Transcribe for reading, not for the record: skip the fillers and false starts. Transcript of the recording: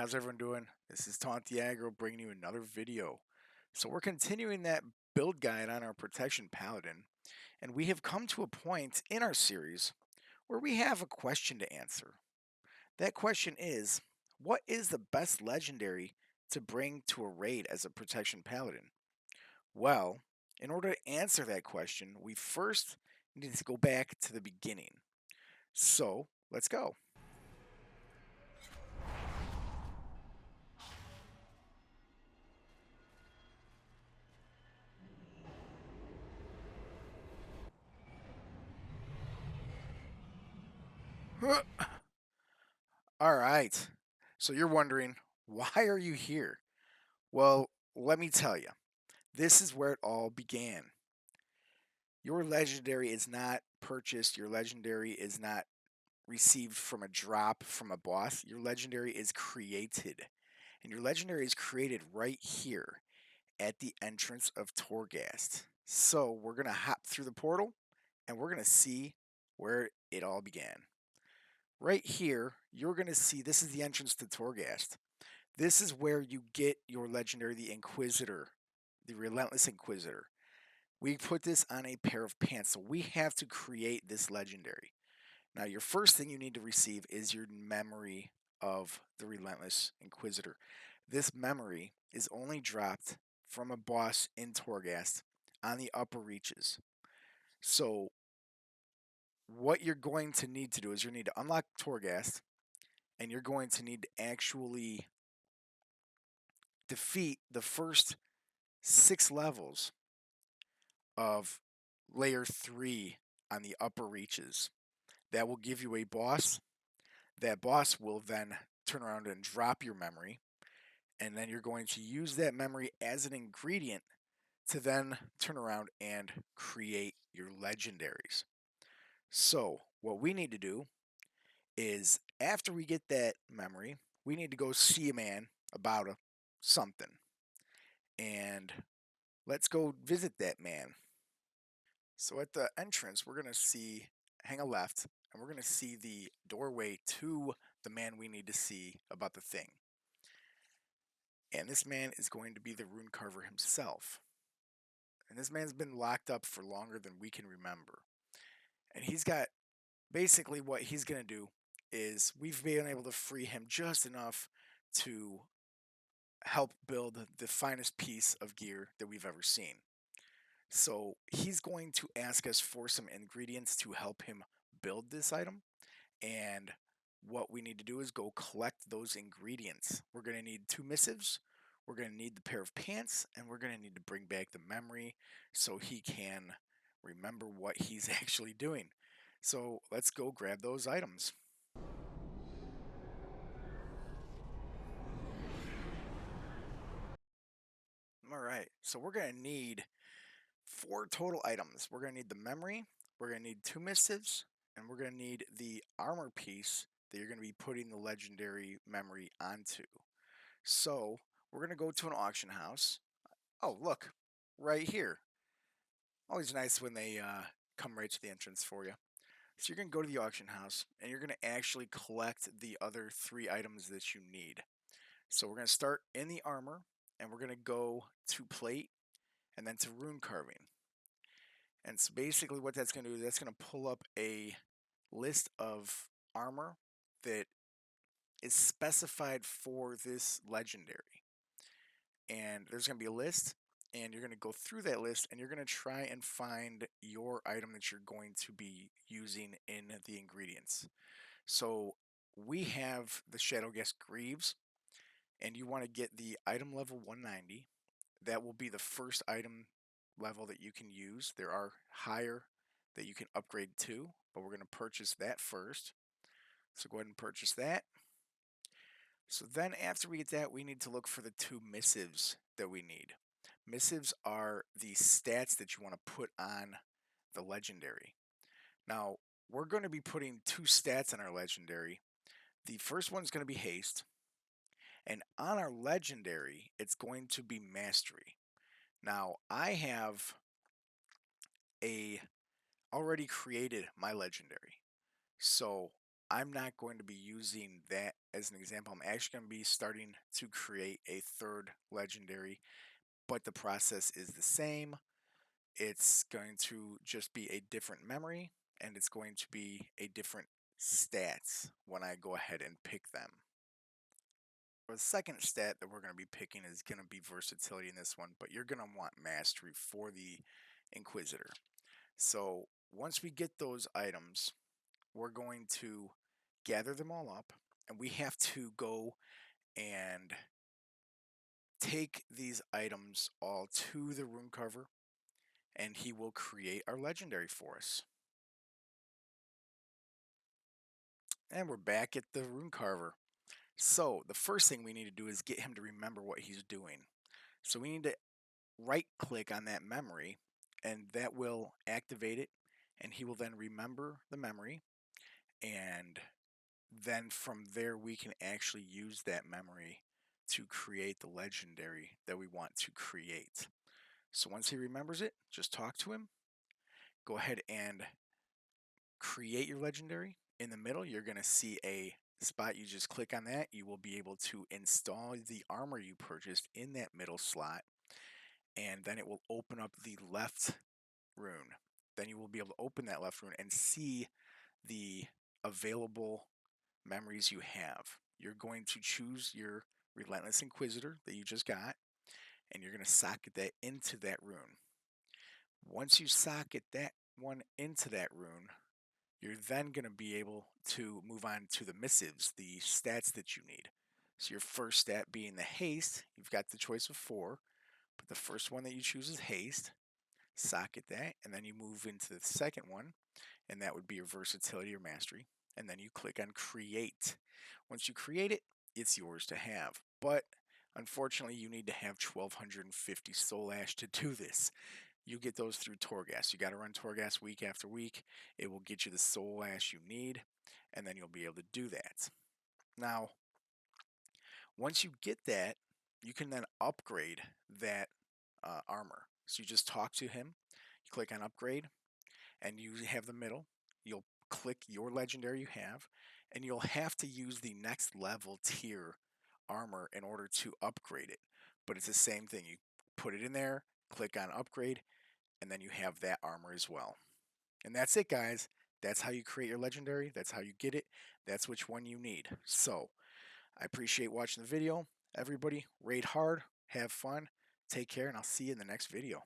how's everyone doing? This is Tantiagro bringing you another video. So we're continuing that build guide on our Protection Paladin, and we have come to a point in our series where we have a question to answer. That question is, what is the best legendary to bring to a raid as a Protection Paladin? Well, in order to answer that question, we first need to go back to the beginning. So let's go. All right. So you're wondering, why are you here? Well, let me tell you, this is where it all began. Your legendary is not purchased, your legendary is not received from a drop from a boss. Your legendary is created. And your legendary is created right here at the entrance of Torghast. So we're going to hop through the portal and we're going to see where it all began. Right here, you're going to see this is the entrance to Torghast. This is where you get your legendary, the Inquisitor, the Relentless Inquisitor. We put this on a pair of pants, so we have to create this legendary. Now, your first thing you need to receive is your memory of the Relentless Inquisitor. This memory is only dropped from a boss in Torghast on the upper reaches. So, what you're going to need to do is you need to unlock Torghast, and you're going to need to actually defeat the first 6 levels of layer 3 on the upper reaches. That will give you a boss. That boss will then turn around and drop your memory, and then you're going to use that memory as an ingredient to then turn around and create your legendaries. So, what we need to do is after we get that memory, we need to go see a man about something. And let's go visit that man. So at the entrance, we're going to see, hang a left, and we're going to see the doorway to the man we need to see about the thing. And this man is going to be the rune carver himself. And this man's been locked up for longer than we can remember. And he's got, basically what he's going to do is we've been able to free him just enough to help build the finest piece of gear that we've ever seen. So he's going to ask us for some ingredients to help him build this item. And what we need to do is go collect those ingredients. We're going to need 2 missives. We're going to need the pair of pants. And we're going to need to bring back the memory so he can remember what he's actually doing. So let's go grab those items. All right. So we're going to need 4 total items. We're going to need the memory. We're going to need 2 missives. And we're going to need the armor piece that you're going to be putting the legendary memory onto. So we're going to go to an auction house. Oh, look, right here. Always nice when they come right to the entrance for you. So you're going to go to the auction house and you're going to actually collect the other 3 items that you need. So we're going to start in the armor and we're going to go to plate and then to rune carving. And so basically what that's going to do, that's going to pull up a list of armor that is specified for this legendary. And there's going to be a list, and you're going to go through that list, and you're going to try and find your item that you're going to be using in the ingredients. So we have the Shadowguest Greaves, and you want to get the item level 190. That will be the first item level that you can use. There are higher that you can upgrade to, but we're going to purchase that first. So go ahead and purchase that. So then after we get that, we need to look for the 2 missives that we need. Missives are the stats that you want to put on the legendary. Now, we're going to be putting 2 stats on our legendary. The first one's going to be haste. And on our legendary, it's going to be mastery. Now, I have already created my legendary. So I'm not going to be using that as an example. I'm actually going to be starting to create a third legendary, but the process is the same. It's going to just be a different memory, and it's going to be a different stats when I go ahead and pick them. The second stat that we're going to be picking is going to be versatility in this one, but you're going to want mastery for the Inquisitor. So once we get those items, we're going to gather them all up, and we have to go and take these items all to the rune carver, and he will create our legendary for us. And we're back at the rune carver. So the first thing we need to do is get him to remember what he's doing. So we need to right click on that memory, and that will activate it, and he will then remember the memory, and then from there we can actually use that memory to create the legendary that we want to create. So once he remembers it, just talk to him, go ahead and create your legendary. In the middle, you're going to see a spot. You just click on that. You will be able to install the armor you purchased in that middle slot, and then it will open up the left rune. Then you will be able to open that left rune and see the available memories you have. You're going to choose your Relentless Inquisitor that you just got, and you're going to socket that into that rune. Once you socket that one into that rune, you're then going to be able to move on to the missives, the stats that you need. So your first stat being the haste, you've got the choice of 4, but the first one that you choose is haste. Socket that, and then you move into the second one, and that would be your versatility or mastery, and then you click on create. Once you create it, it's yours to have, but unfortunately you need to have 1250 soul ash to do this. You get those through Torghast. You got to run Torghast week after week. It will get you the soul ash you need, and then you'll be able to do that. Now, once you get that, you can then upgrade that armor. So you just talk to him, you click on upgrade, and you have the middle. You'll click your legendary you have, and you'll have to use the next level tier armor in order to upgrade it. But it's the same thing. You put it in there, click on upgrade, and then you have that armor as well. And that's it, guys. That's how you create your legendary. That's how you get it. That's which one you need. So, I appreciate watching the video. Everybody, raid hard, have fun, take care, and I'll see you in the next video.